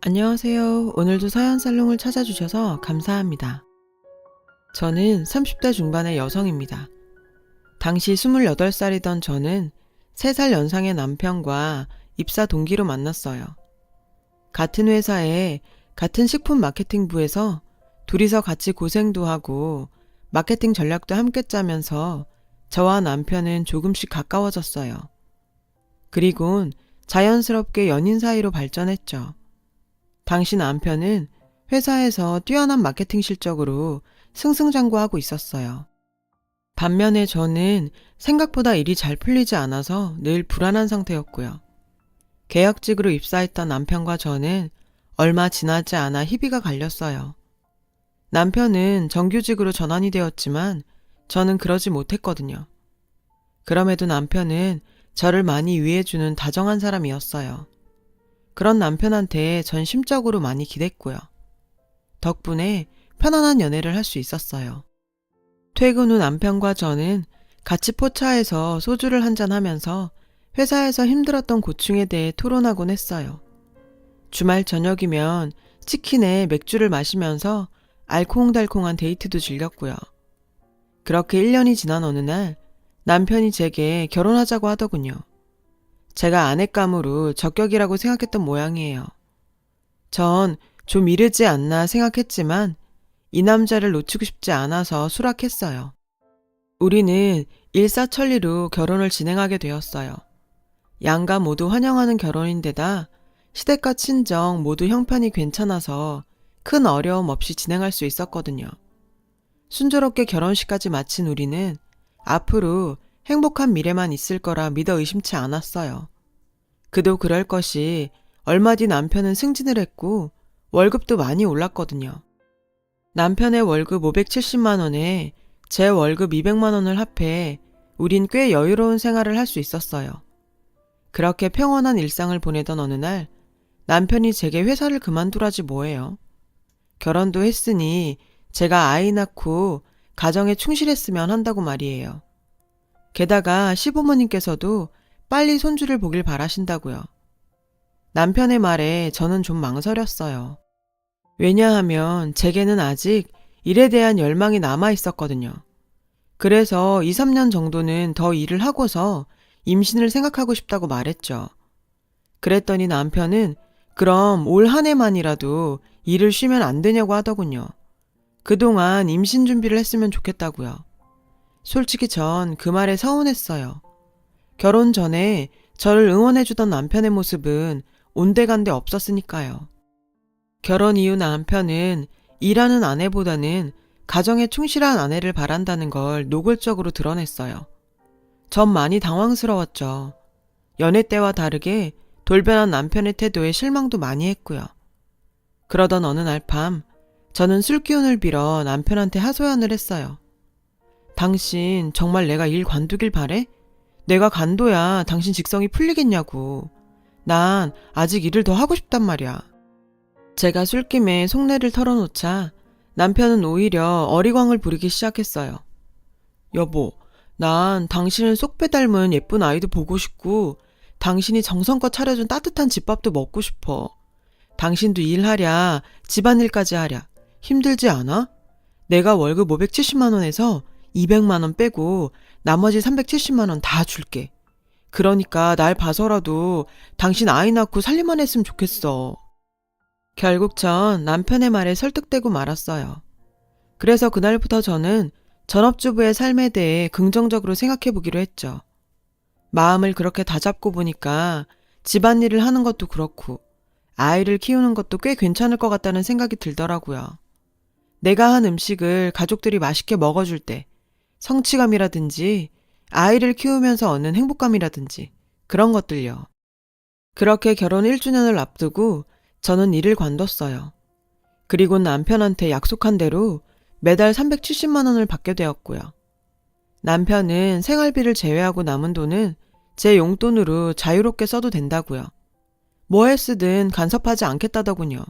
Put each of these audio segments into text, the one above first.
안녕하세요. 오늘도 사연살롱을 찾아주셔서 감사합니다. 저는 30대 중반의 여성입니다. 당시 28살이던 저는 3살 연상의 남편과 입사 동기로 만났어요. 같은 회사에 같은 식품 마케팅부에서 둘이서 같이 고생도 하고 마케팅 전략도 함께 짜면서 저와 남편은 조금씩 가까워졌어요. 그리곤 자연스럽게 연인 사이로 발전했죠. 당시 남편은 회사에서 뛰어난 마케팅 실적으로 승승장구하고 있었어요. 반면에 저는 생각보다 일이 잘 풀리지 않아서 늘 불안한 상태였고요. 계약직으로 입사했던 남편과 저는 얼마 지나지 않아 희비가 갈렸어요. 남편은 정규직으로 전환이 되었지만 저는 그러지 못했거든요. 그럼에도 남편은 저를 많이 위해주는 다정한 사람이었어요. 그런 남편한테 전 심적으로 많이 기댔고요. 덕분에 편안한 연애를 할 수 있었어요. 퇴근 후 남편과 저는 같이 포차에서 소주를 한잔하면서 회사에서 힘들었던 고충에 대해 토론하곤 했어요. 주말 저녁이면 치킨에 맥주를 마시면서 알콩달콩한 데이트도 즐겼고요. 그렇게 1년이 지난 어느 날 남편이 제게 결혼하자고 하더군요. 제가 아내감으로 적격이라고 생각했던 모양이에요. 전 좀 이르지 않나 생각했지만 이 남자를 놓치고 싶지 않아서 수락했어요. 우리는 일사천리로 결혼을 진행하게 되었어요. 양가 모두 환영하는 결혼인데다 시댁과 친정 모두 형편이 괜찮아서 큰 어려움 없이 진행할 수 있었거든요. 순조롭게 결혼식까지 마친 우리는 앞으로 행복한 미래만 있을 거라 믿어 의심치 않았어요. 그도 그럴 것이 얼마 뒤 남편은 승진을 했고 월급도 많이 올랐거든요. 남편의 월급 570만 원에 제 월급 200만 원을 합해 우린 꽤 여유로운 생활을 할 수 있었어요. 그렇게 평온한 일상을 보내던 어느 날 남편이 제게 회사를 그만두라지 뭐예요. 결혼도 했으니 제가 아이 낳고 가정에 충실했으면 한다고 말이에요. 게다가 시부모님께서도 빨리 손주를 보길 바라신다고요. 남편의 말에 저는 좀 망설였어요. 왜냐하면 제게는 아직 일에 대한 열망이 남아 있었거든요. 그래서 2, 3년 정도는 더 일을 하고서 임신을 생각하고 싶다고 말했죠. 그랬더니 남편은 그럼 올 한 해만이라도 일을 쉬면 안 되냐고 하더군요. 그동안 임신 준비를 했으면 좋겠다고요. 솔직히 전 그 말에 서운했어요. 결혼 전에 저를 응원해주던 남편의 모습은 온데간데 없었으니까요. 결혼 이후 남편은 일하는 아내보다는 가정에 충실한 아내를 바란다는 걸 노골적으로 드러냈어요. 전 많이 당황스러웠죠. 연애 때와 다르게 돌변한 남편의 태도에 실망도 많이 했고요. 그러던 어느 날 밤 저는 술기운을 빌어 남편한테 하소연을 했어요. 당신 정말 내가 일 관두길 바래? 내가 간둬야 당신 직성이 풀리겠냐고. 난 아직 일을 더 하고 싶단 말이야. 제가 술김에 속내를 털어놓자 남편은 오히려 어리광을 부리기 시작했어요. 여보, 난 당신을 쏙 빼닮은 예쁜 아이도 보고 싶고 당신이 정성껏 차려준 따뜻한 집밥도 먹고 싶어. 당신도 일하랴, 집안일까지 하랴. 힘들지 않아? 내가 월급 570만 원에서 200만 원 빼고 나머지 370만 원 다 줄게. 그러니까 날 봐서라도 당신 아이 낳고 살림만 했으면 좋겠어. 결국 전 남편의 말에 설득되고 말았어요. 그래서 그날부터 저는 전업주부의 삶에 대해 긍정적으로 생각해 보기로 했죠. 마음을 그렇게 다잡고 보니까 집안일을 하는 것도 그렇고 아이를 키우는 것도 꽤 괜찮을 것 같다는 생각이 들더라고요. 내가 한 음식을 가족들이 맛있게 먹어줄 때 성취감이라든지 아이를 키우면서 얻는 행복감이라든지 그런 것들요. 그렇게 결혼 1주년을 앞두고 저는 일을 관뒀어요. 그리고 남편한테 약속한 대로 매달 370만 원을 받게 되었고요. 남편은 생활비를 제외하고 남은 돈은 제 용돈으로 자유롭게 써도 된다고요. 뭐에 쓰든 간섭하지 않겠다더군요.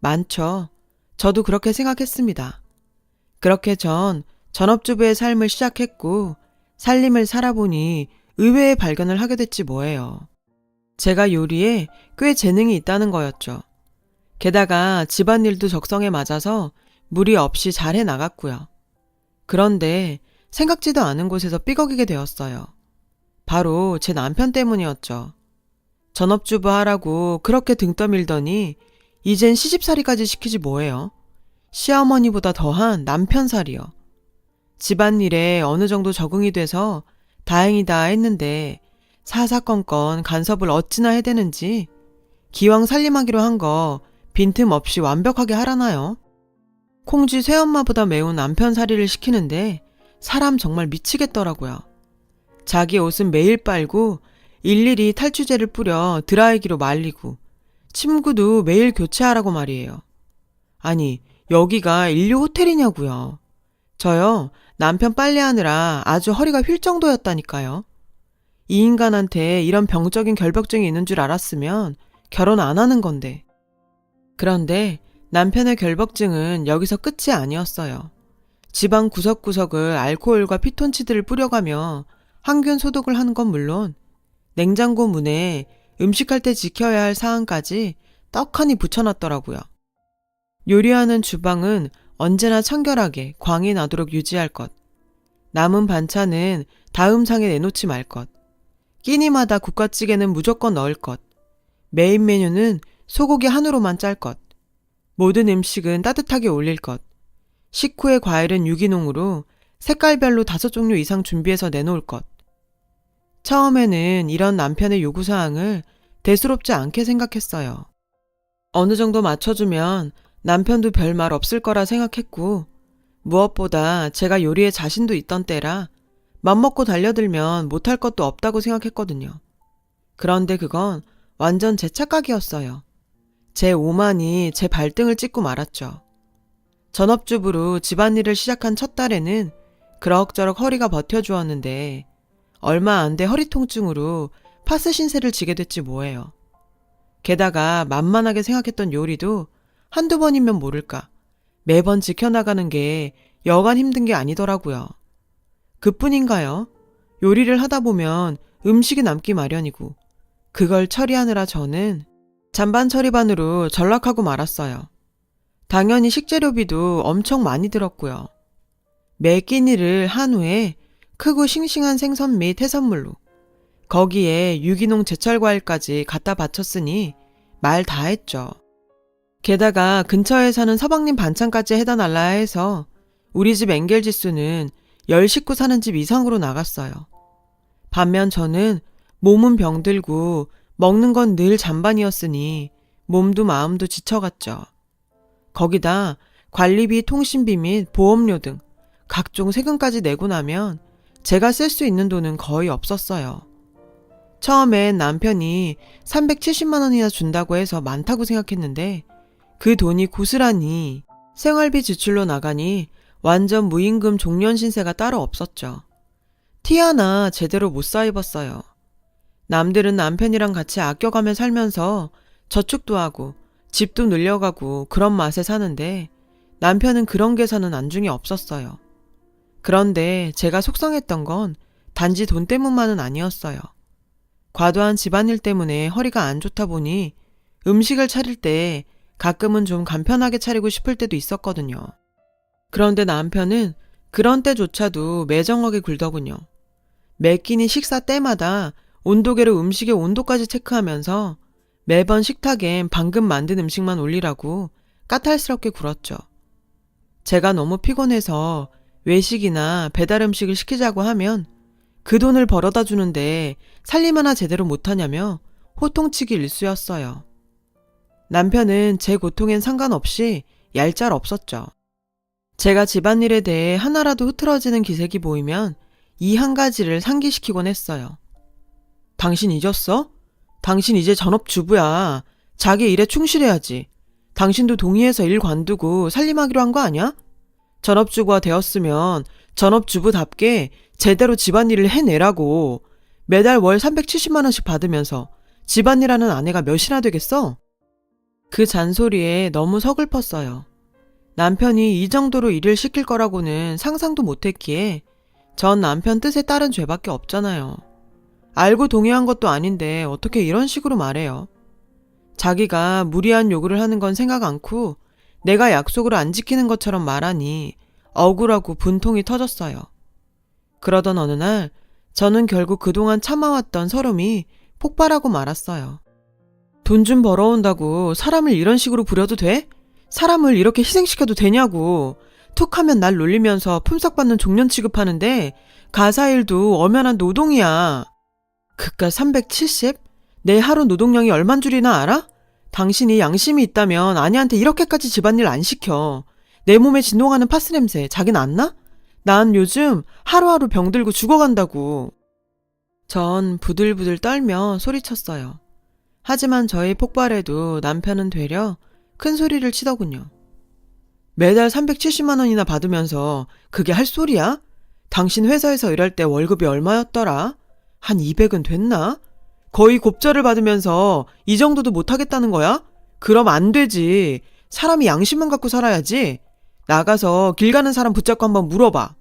많죠. 저도 그렇게 생각했습니다. 그렇게 전 전업주부의 삶을 시작했고 살림을 살아보니 의외의 발견을 하게 됐지 뭐예요. 제가 요리에 꽤 재능이 있다는 거였죠. 게다가 집안일도 적성에 맞아서 무리 없이 잘 해나갔고요. 그런데 생각지도 않은 곳에서 삐걱이게 되었어요. 바로 제 남편 때문이었죠. 전업주부 하라고 그렇게 등 떠밀더니 이젠 시집살이까지 시키지 뭐예요. 시어머니보다 더한 남편살이요. 집안일에 어느 정도 적응이 돼서 다행이다 했는데 사사건건 간섭을 어찌나 해대는지 기왕 살림하기로 한 거 빈틈없이 완벽하게 하라나요? 콩쥐 새엄마보다 매운 남편살이를 시키는데 사람 정말 미치겠더라고요. 자기 옷은 매일 빨고 일일이 탈취제를 뿌려 드라이기로 말리고 침구도 매일 교체하라고 말이에요. 아니, 여기가 인류 호텔이냐고요. 저요, 남편 빨래하느라 아주 허리가 휠 정도였다니까요. 이 인간한테 이런 병적인 결벽증이 있는 줄 알았으면 결혼 안 하는 건데. 그런데 남편의 결벽증은 여기서 끝이 아니었어요. 집안 구석구석을 알코올과 피톤치드를 뿌려가며 항균 소독을 하는 건 물론 냉장고 문에 음식할 때 지켜야 할 사항까지 떡하니 붙여놨더라고요. 요리하는 주방은 언제나 청결하게 광이 나도록 유지할 것. 남은 반찬은 다음 상에 내놓지 말 것. 끼니마다 국화찌개는 무조건 넣을 것. 메인 메뉴는 소고기 한우로만 짤 것. 모든 음식은 따뜻하게 올릴 것. 식후의 과일은 유기농으로 색깔별로 5종류 이상 준비해서 내놓을 것. 처음에는 이런 남편의 요구사항을 대수롭지 않게 생각했어요. 어느 정도 맞춰주면 남편도 별말 없을 거라 생각했고 무엇보다 제가 요리에 자신도 있던 때라 맘먹고 달려들면 못할 것도 없다고 생각했거든요. 그런데 그건 완전 제 착각이었어요. 제 오만이 제 발등을 찍고 말았죠. 전업주부로 집안일을 시작한 첫 달에는 그럭저럭 허리가 버텨주었는데 얼마 안 돼 허리 통증으로 파스 신세를 지게 됐지 뭐예요. 게다가 만만하게 생각했던 요리도 한두 번이면 모를까 매번 지켜나가는 게 여간 힘든 게 아니더라고요. 그뿐인가요? 요리를 하다 보면 음식이 남기 마련이고 그걸 처리하느라 저는 잔반 처리반으로 전락하고 말았어요. 당연히 식재료비도 엄청 많이 들었고요. 매 끼니를 한 후에 크고 싱싱한 생선 및 해산물로 거기에 유기농 제철과일까지 갖다 바쳤으니 말 다 했죠. 게다가 근처에 사는 서방님 반찬까지 해다 날라야 해서 우리 집 엥겔 지수는 10식구 사는 집 이상으로 나갔어요. 반면 저는 몸은 병들고 먹는 건 늘 잔반이었으니 몸도 마음도 지쳐갔죠. 거기다 관리비, 통신비 및 보험료 등 각종 세금까지 내고 나면 제가 쓸 수 있는 돈은 거의 없었어요. 처음엔 남편이 370만 원이나 준다고 해서 많다고 생각했는데 그 돈이 고스란히 생활비 지출로 나가니 완전 무임금 종년 신세가 따로 없었죠. 티 하나 제대로 못 사 입었어요. 남들은 남편이랑 같이 아껴가며 살면서 저축도 하고 집도 늘려가고 그런 맛에 사는데 남편은 그런 계산은 안중에 없었어요. 그런데 제가 속상했던 건 단지 돈 때문만은 아니었어요. 과도한 집안일 때문에 허리가 안 좋다 보니 음식을 차릴 때 가끔은 좀 간편하게 차리고 싶을 때도 있었거든요. 그런데 남편은 그런 때조차도 매정하게 굴더군요. 매 끼니 식사 때마다 온도계로 음식의 온도까지 체크하면서 매번 식탁엔 방금 만든 음식만 올리라고 까탈스럽게 굴었죠. 제가 너무 피곤해서 외식이나 배달 음식을 시키자고 하면 그 돈을 벌어다 주는데 살림 하나 제대로 못하냐며 호통치기 일쑤였어요. 남편은 제 고통엔 상관없이 얄짤 없었죠. 제가 집안일에 대해 하나라도 흐트러지는 기색이 보이면 이 한 가지를 상기시키곤 했어요. 당신 잊었어? 당신 이제 전업주부야. 자기 일에 충실해야지. 당신도 동의해서 일 관두고 살림하기로 한 거 아니야? 전업주부가 되었으면 전업주부답게 제대로 집안일을 해내라고. 매달 월 370만 원씩 받으면서 집안일하는 아내가 몇이나 되겠어? 그 잔소리에 너무 서글펐어요. 남편이 이 정도로 일을 시킬 거라고는 상상도 못했기에 전 남편 뜻에 따른 죄밖에 없잖아요. 알고 동의한 것도 아닌데 어떻게 이런 식으로 말해요. 자기가 무리한 요구를 하는 건 생각 않고 내가 약속을 안 지키는 것처럼 말하니 억울하고 분통이 터졌어요. 그러던 어느 날 저는 결국 그동안 참아왔던 서름이 폭발하고 말았어요. 돈 좀 벌어온다고 사람을 이런 식으로 부려도 돼? 사람을 이렇게 희생시켜도 되냐고. 툭 하면 날 놀리면서 품삯받는 종년 취급하는데 가사일도 엄연한 노동이야. 그깟 370? 내 하루 노동량이 얼만 줄이나 알아? 당신이 양심이 있다면 아내한테 이렇게까지 집안일 안 시켜. 내 몸에 진동하는 파스 냄새 자긴 안 나? 난 요즘 하루하루 병들고 죽어간다고. 전 부들부들 떨며 소리쳤어요. 하지만 저의 폭발에도 남편은 되려 큰 소리를 치더군요. 매달 370만 원이나 받으면서 그게 할 소리야? 당신 회사에서 일할 때 월급이 얼마였더라? 한 200은 됐나? 거의 곱절을 받으면서 이 정도도 못하겠다는 거야? 그럼 안 되지. 사람이 양심만 갖고 살아야지. 나가서 길 가는 사람 붙잡고 한번 물어봐.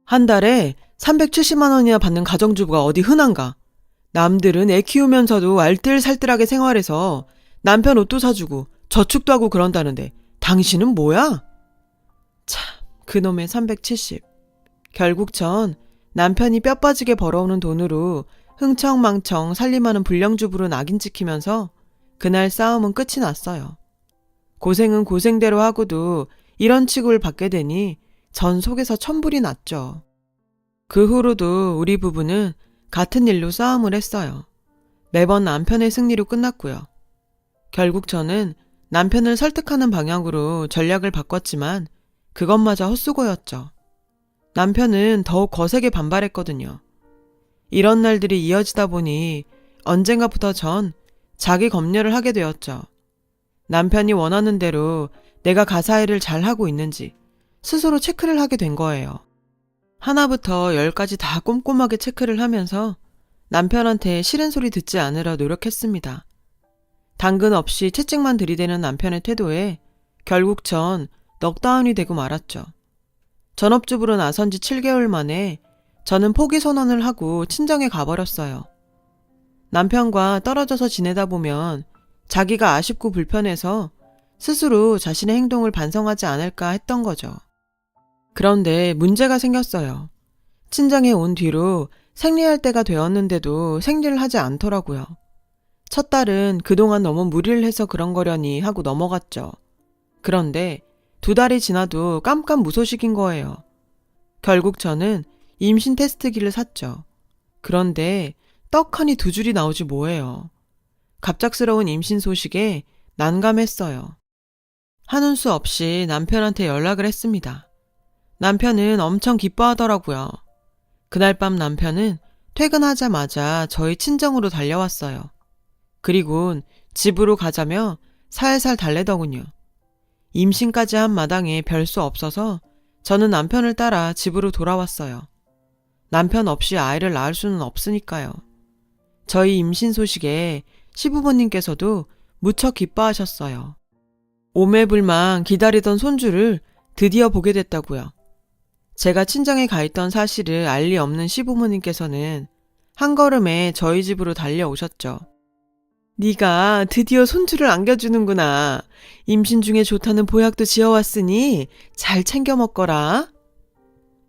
한 달에 370만 원이나 받는 가정주부가 어디 흔한가? 남들은 애 키우면서도 알뜰살뜰하게 생활해서 남편 옷도 사주고 저축도 하고 그런다는데 당신은 뭐야? 참, 그놈의 370. 결국 전 남편이 뼈 빠지게 벌어오는 돈으로 흥청망청 살림하는 불량주부로 낙인 찍히면서 그날 싸움은 끝이 났어요. 고생은 고생대로 하고도 이런 취급을 받게 되니 전 속에서 천불이 났죠. 그 후로도 우리 부부는 같은 일로 싸움을 했어요. 매번 남편의 승리로 끝났고요. 결국 저는 남편을 설득하는 방향으로 전략을 바꿨지만 그것마저 헛수고였죠. 남편은 더욱 거세게 반발했거든요. 이런 날들이 이어지다 보니 언젠가부터 전 자기 검열을 하게 되었죠. 남편이 원하는 대로 내가 가사일을 잘하고 있는지 스스로 체크를 하게 된 거예요. 하나부터 10까지 다 꼼꼼하게 체크를 하면서 남편한테 싫은 소리 듣지 않으려 노력했습니다. 당근 없이 채찍만 들이대는 남편의 태도에 결국 전 넉다운이 되고 말았죠. 전업주부로 나선 지 7개월 만에 저는 포기 선언을 하고 친정에 가버렸어요. 남편과 떨어져서 지내다 보면 자기가 아쉽고 불편해서 스스로 자신의 행동을 반성하지 않을까 했던 거죠. 그런데 문제가 생겼어요. 친정에 온 뒤로 생리할 때가 되었는데도 생리를 하지 않더라고요. 첫 딸은 그동안 너무 무리를 해서 그런 거려니 하고 넘어갔죠. 그런데 2달이 지나도 깜깜무소식인 거예요. 결국 저는 임신 테스트기를 샀죠. 그런데 떡하니 2줄이 나오지 뭐예요. 갑작스러운 임신 소식에 난감했어요. 하는 수 없이 남편한테 연락을 했습니다. 남편은 엄청 기뻐하더라고요. 그날 밤 남편은 퇴근하자마자 저희 친정으로 달려왔어요. 그리곤 집으로 가자며 살살 달래더군요. 임신까지 한 마당에 별 수 없어서 저는 남편을 따라 집으로 돌아왔어요. 남편 없이 아이를 낳을 수는 없으니까요. 저희 임신 소식에 시부모님께서도 무척 기뻐하셨어요. 오매불망 기다리던 손주를 드디어 보게 됐다고요. 제가 친정에 가 있던 사실을 알 리 없는 시부모님께서는 한 걸음에 저희 집으로 달려오셨죠. 네가 드디어 손주를 안겨주는구나. 임신 중에 좋다는 보약도 지어왔으니 잘 챙겨 먹거라.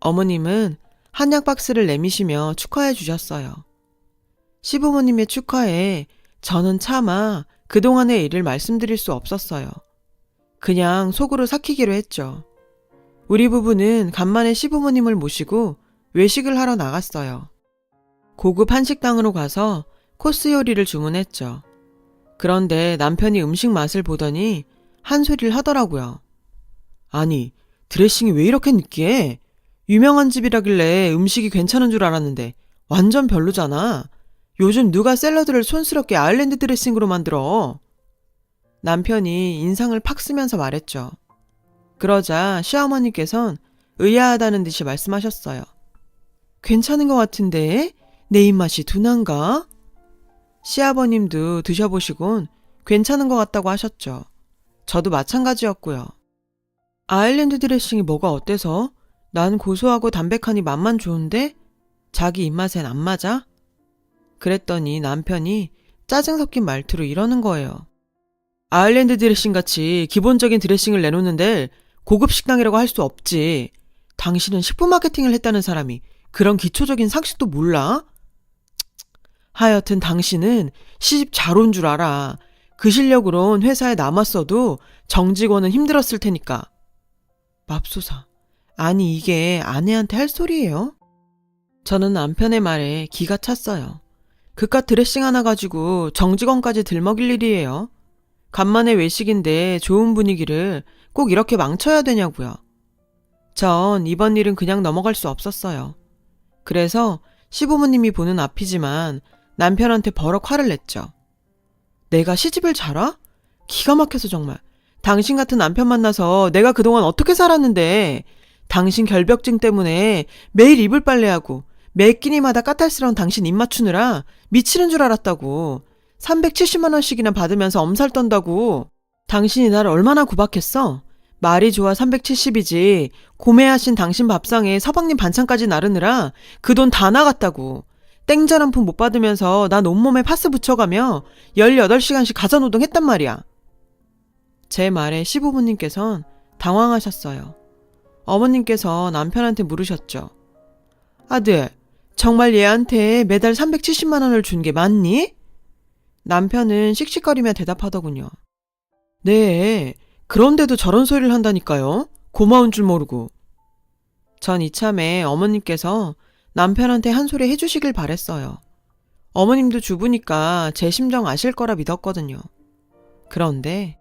어머님은 한약 박스를 내미시며 축하해 주셨어요. 시부모님의 축하에 저는 차마 그동안의 일을 말씀드릴 수 없었어요. 그냥 속으로 삭히기로 했죠. 우리 부부는 간만에 시부모님을 모시고 외식을 하러 나갔어요. 고급 한식당으로 가서 코스 요리를 주문했죠. 그런데 남편이 음식 맛을 보더니 한 소리를 하더라고요. 아니, 드레싱이 왜 이렇게 느끼해? 유명한 집이라길래 음식이 괜찮은 줄 알았는데 완전 별로잖아. 요즘 누가 샐러드를 촌스럽게 아일랜드 드레싱으로 만들어? 남편이 인상을 팍 쓰면서 말했죠. 그러자 시어머니께선 의아하다는 듯이 말씀하셨어요. 괜찮은 것 같은데 내 입맛이 둔한가? 시아버님도 드셔보시곤 괜찮은 것 같다고 하셨죠. 저도 마찬가지였고요. 아일랜드 드레싱이 뭐가 어때서? 난 고소하고 담백하니 맛만 좋은데 자기 입맛엔 안 맞아? 그랬더니 남편이 짜증 섞인 말투로 이러는 거예요. 아일랜드 드레싱 같이 기본적인 드레싱을 내놓는데 고급 식당이라고 할 수 없지. 당신은 식품 마케팅을 했다는 사람이 그런 기초적인 상식도 몰라? 하여튼 당신은 시집 잘 온 줄 알아. 그 실력으론 회사에 남았어도 정직원은 힘들었을 테니까. 맙소사. 아니 이게 아내한테 할 소리예요? 저는 남편의 말에 기가 찼어요. 그깟 드레싱 하나 가지고 정직원까지 들먹일 일이에요. 간만에 외식인데 좋은 분위기를 꼭 이렇게 망쳐야 되냐고요. 전 이번 일은 그냥 넘어갈 수 없었어요. 그래서 시부모님이 보는 앞이지만 남편한테 버럭 화를 냈죠. 내가 시집을 잘 와? 기가 막혀서 정말. 당신 같은 남편 만나서 내가 그동안 어떻게 살았는데 당신 결벽증 때문에 매일 이불 빨래하고 매 끼니마다 까탈스러운 당신 입 맞추느라 미치는 줄 알았다고. 370만 원씩이나 받으면서 엄살 떤다고. 당신이 나를 얼마나 구박했어? 말이 좋아 370이지 고매하신 당신 밥상에 서방님 반찬까지 나르느라 그 돈 다 나갔다고. 땡전 한 푼 못 받으면서 난 온몸에 파스 붙여가며 18시간씩 가사노동 했단 말이야. 제 말에 시부모님께선 당황하셨어요. 어머님께서 남편한테 물으셨죠. 아들, 정말 얘한테 매달 370만 원을 준 게 맞니? 남편은 씩씩거리며 대답하더군요. 네, 그런데도 저런 소리를 한다니까요. 고마운 줄 모르고. 전 이참에 어머님께서 남편한테 한 소리 해주시길 바랬어요. 어머님도 주부니까 제 심정 아실 거라 믿었거든요. 그런데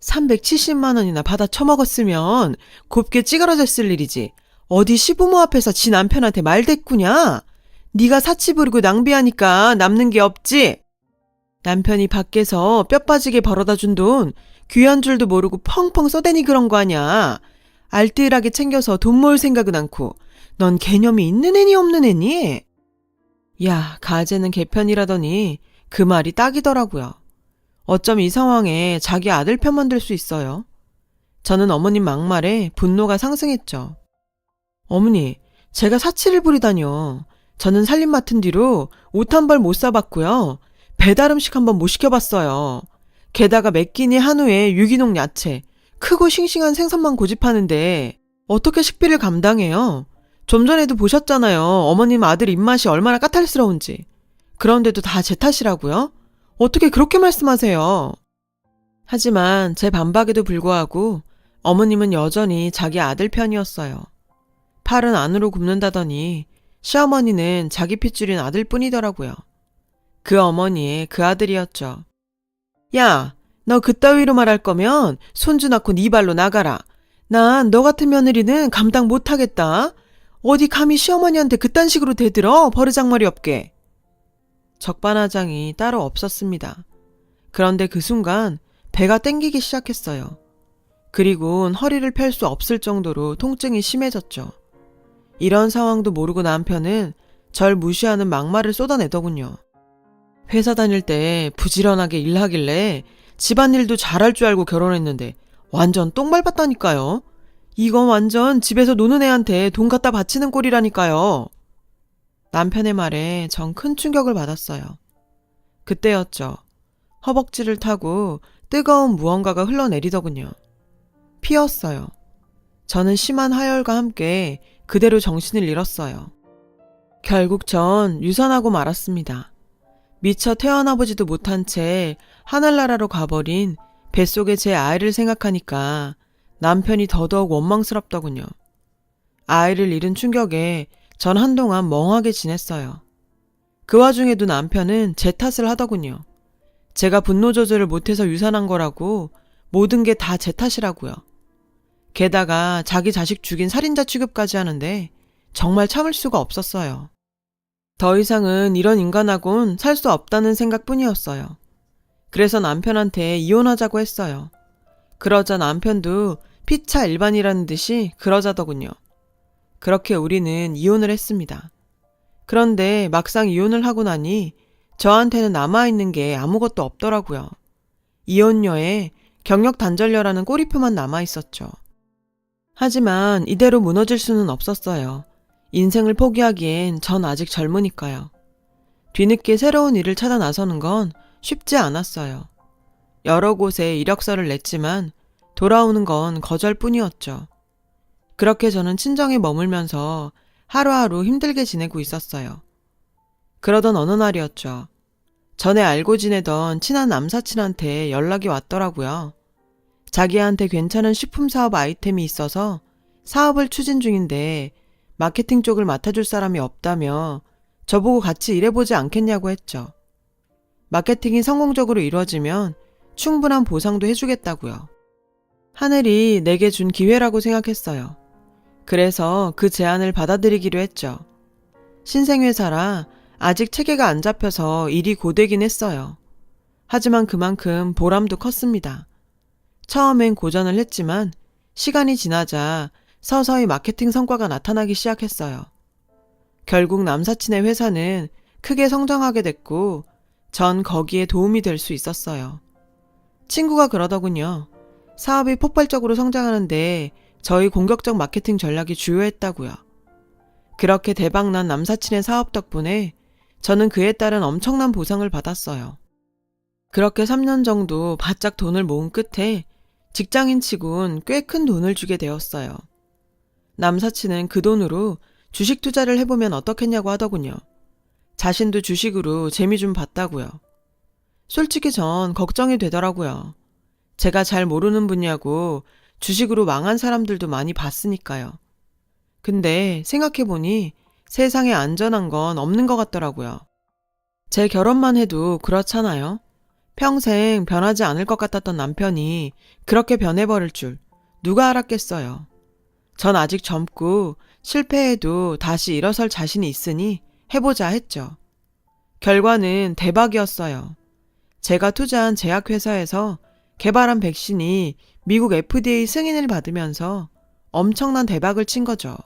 370만 원이나 받아 처먹었으면 곱게 찌그러졌을 일이지. 어디 시부모 앞에서 지 남편한테 말대꾸냐? 네가 사치 부리고 낭비하니까 남는 게 없지. 남편이 밖에서 뼈 빠지게 벌어다 준 돈 귀한 줄도 모르고 펑펑 써대니 그런 거 아냐. 알뜰하게 챙겨서 돈 모을 생각은 않고 넌 개념이 있는 애니 없는 애니? 야, 가재는 개편이라더니 그 말이 딱이더라고요. 어쩜 이 상황에 자기 아들 편만 들 수 있어요? 저는 어머님 막말에 분노가 상승했죠. 어머니, 제가 사치를 부리다뇨. 저는 살림 맡은 뒤로 옷 한 벌 못 사봤고요. 배달 음식 한 번 못 시켜봤어요. 게다가 몇 끼니 한우에 유기농 야채, 크고 싱싱한 생선만 고집하는데 어떻게 식비를 감당해요? 좀 전에도 보셨잖아요. 어머님 아들 입맛이 얼마나 까탈스러운지. 그런데도 다 제 탓이라고요? 어떻게 그렇게 말씀하세요? 하지만 제 반박에도 불구하고 어머님은 여전히 자기 아들 편이었어요. 팔은 안으로 굽는다더니 시어머니는 자기 핏줄인 아들뿐이더라고요. 그 어머니의 그 아들이었죠. 야, 너 그따위로 말할 거면 손주 낳고 네 발로 나가라. 난 너 같은 며느리는 감당 못하겠다. 어디 감히 시어머니한테 그딴 식으로 대들어? 버르장머리 없게. 적반하장이 따로 없었습니다. 그런데 그 순간 배가 땡기기 시작했어요. 그리고는 허리를 펼 수 없을 정도로 통증이 심해졌죠. 이런 상황도 모르고 남편은 절 무시하는 막말을 쏟아내더군요. 회사 다닐 때 부지런하게 일하길래 집안일도 잘할 줄 알고 결혼했는데 완전 똥 밟았다니까요. 이건 완전 집에서 노는 애한테 돈 갖다 바치는 꼴이라니까요. 남편의 말에 전 큰 충격을 받았어요. 그때였죠. 허벅지를 타고 뜨거운 무언가가 흘러내리더군요. 피였어요. 저는 심한 하열과 함께 그대로 정신을 잃었어요. 결국 전 유산하고 말았습니다. 미처 태어나보지도 못한 채 하늘나라로 가버린 뱃속의 제 아이를 생각하니까 남편이 더더욱 원망스럽더군요. 아이를 잃은 충격에 전 한동안 멍하게 지냈어요. 그 와중에도 남편은 제 탓을 하더군요. 제가 분노 조절을 못해서 유산한 거라고, 모든 게 다 제 탓이라고요. 게다가 자기 자식 죽인 살인자 취급까지 하는데 정말 참을 수가 없었어요. 더 이상은 이런 인간하고는 살 수 없다는 생각뿐이었어요. 그래서 남편한테 이혼하자고 했어요. 그러자 남편도 피차 일반이라는 듯이 그러자더군요. 그렇게 우리는 이혼을 했습니다. 그런데 막상 이혼을 하고 나니 저한테는 남아있는 게 아무것도 없더라고요. 이혼녀에 경력 단절녀라는 꼬리표만 남아있었죠. 하지만 이대로 무너질 수는 없었어요. 인생을 포기하기엔 전 아직 젊으니까요. 뒤늦게 새로운 일을 찾아 나서는 건 쉽지 않았어요. 여러 곳에 이력서를 냈지만 돌아오는 건 거절뿐이었죠. 그렇게 저는 친정에 머물면서 하루하루 힘들게 지내고 있었어요. 그러던 어느 날이었죠. 전에 알고 지내던 친한 남사친한테 연락이 왔더라고요. 자기한테 괜찮은 식품 사업 아이템이 있어서 사업을 추진 중인데 마케팅 쪽을 맡아줄 사람이 없다며 저보고 같이 일해보지 않겠냐고 했죠. 마케팅이 성공적으로 이루어지면 충분한 보상도 해주겠다고요. 하늘이 내게 준 기회라고 생각했어요. 그래서 그 제안을 받아들이기로 했죠. 신생회사라 아직 체계가 안 잡혀서 일이 고되긴 했어요. 하지만 그만큼 보람도 컸습니다. 처음엔 고전을 했지만 시간이 지나자 서서히 마케팅 성과가 나타나기 시작했어요. 결국 남사친의 회사는 크게 성장하게 됐고 전 거기에 도움이 될 수 있었어요. 친구가 그러더군요. 사업이 폭발적으로 성장하는데 저희 공격적 마케팅 전략이 주요했다고요. 그렇게 대박난 남사친의 사업 덕분에 저는 그에 따른 엄청난 보상을 받았어요. 그렇게 3년 정도 바짝 돈을 모은 끝에 직장인 치곤 꽤 큰 돈을 주게 되었어요. 남사친은 그 돈으로 주식 투자를 해보면 어떻겠냐고 하더군요. 자신도 주식으로 재미 좀 봤다고요. 솔직히 전 걱정이 되더라고요. 제가 잘 모르는 분야고 주식으로 망한 사람들도 많이 봤으니까요. 근데 생각해보니 세상에 안전한 건 없는 것 같더라고요. 제 결혼만 해도 그렇잖아요. 평생 변하지 않을 것 같았던 남편이 그렇게 변해버릴 줄 누가 알았겠어요. 전 아직 젊고 실패해도 다시 일어설 자신이 있으니 해보자 했죠. 결과는 대박이었어요. 제가 투자한 제약회사에서 개발한 백신이 미국 FDA 승인을 받으면서 엄청난 대박을 친 거죠.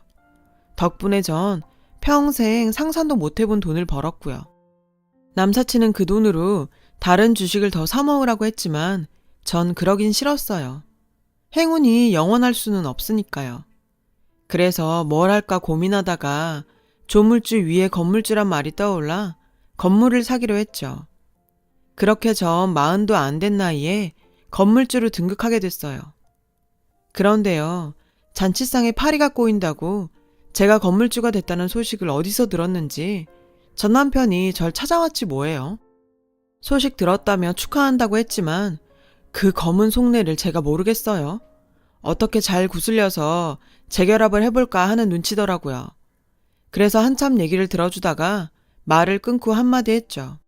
덕분에 전 평생 상상도 못 해본 돈을 벌었고요. 남사친은 그 돈으로 다른 주식을 더 사모으라고 했지만 전 그러긴 싫었어요. 행운이 영원할 수는 없으니까요. 그래서 뭘 할까 고민하다가 조물주 위에 건물주란 말이 떠올라 건물을 사기로 했죠. 그렇게 전 40도 안 된 나이에 건물주로 등극하게 됐어요. 그런데요, 잔치상에 파리가 꼬인다고 제가 건물주가 됐다는 소식을 어디서 들었는지 전 남편이 절 찾아왔지 뭐예요. 소식 들었다며 축하한다고 했지만 그 검은 속내를 제가 모르겠어요. 어떻게 잘 구슬려서 재결합을 해볼까 하는 눈치더라고요. 그래서 한참 얘기를 들어주다가 말을 끊고 한마디 했죠.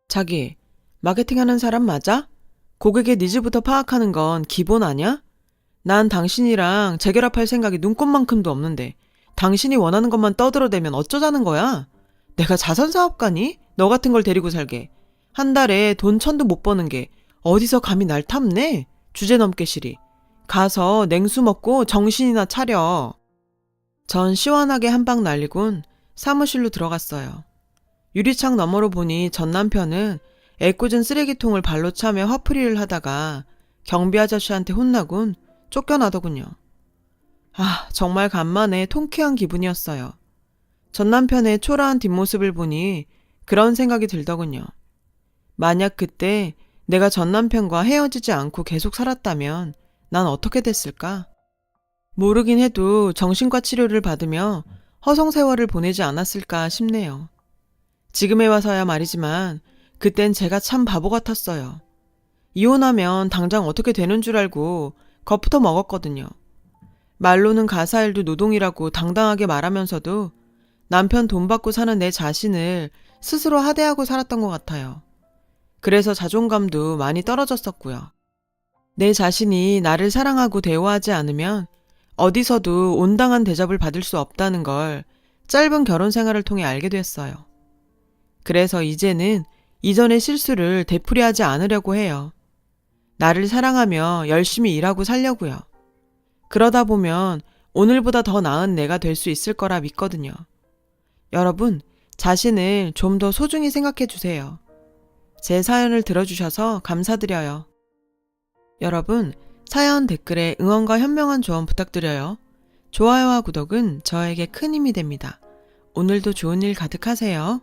자기, 마케팅하는 사람 맞아? 고객의 니즈부터 파악하는 건 기본 아냐? 난 당신이랑 재결합할 생각이 눈꼽만큼도 없는데 당신이 원하는 것만 떠들어대면 어쩌자는 거야? 내가 자선사업가니? 너 같은 걸 데리고 살게. 한 달에 돈 1000도 못 버는 게 어디서 감히 날 탐내? 주제넘게 시리. 가서 냉수 먹고 정신이나 차려. 전 시원하게 한 방 날리곤 사무실로 들어갔어요. 유리창 너머로 보니 전 남편은 애꿎은 쓰레기통을 발로 차며 화풀이를 하다가 경비 아저씨한테 혼나곤 쫓겨나더군요. 아, 정말 간만에 통쾌한 기분이었어요. 전 남편의 초라한 뒷모습을 보니 그런 생각이 들더군요. 만약 그때 내가 전 남편과 헤어지지 않고 계속 살았다면 난 어떻게 됐을까? 모르긴 해도 정신과 치료를 받으며 허송세월을 보내지 않았을까 싶네요. 지금에 와서야 말이지만 그땐 제가 참 바보 같았어요. 이혼하면 당장 어떻게 되는 줄 알고 겁부터 먹었거든요. 말로는 가사일도 노동이라고 당당하게 말하면서도 남편 돈 받고 사는 내 자신을 스스로 하대하고 살았던 것 같아요. 그래서 자존감도 많이 떨어졌었고요. 내 자신이 나를 사랑하고 대우하지 않으면 어디서도 온당한 대접을 받을 수 없다는 걸 짧은 결혼 생활을 통해 알게 됐어요. 그래서 이제는 이전의 실수를 되풀이하지 않으려고 해요. 나를 사랑하며 열심히 일하고 살려고요. 그러다 보면 오늘보다 더 나은 내가 될 수 있을 거라 믿거든요. 여러분, 자신을 좀 더 소중히 생각해 주세요. 제 사연을 들어주셔서 감사드려요. 여러분, 사연 댓글에 응원과 현명한 조언 부탁드려요. 좋아요와 구독은 저에게 큰 힘이 됩니다. 오늘도 좋은 일 가득하세요.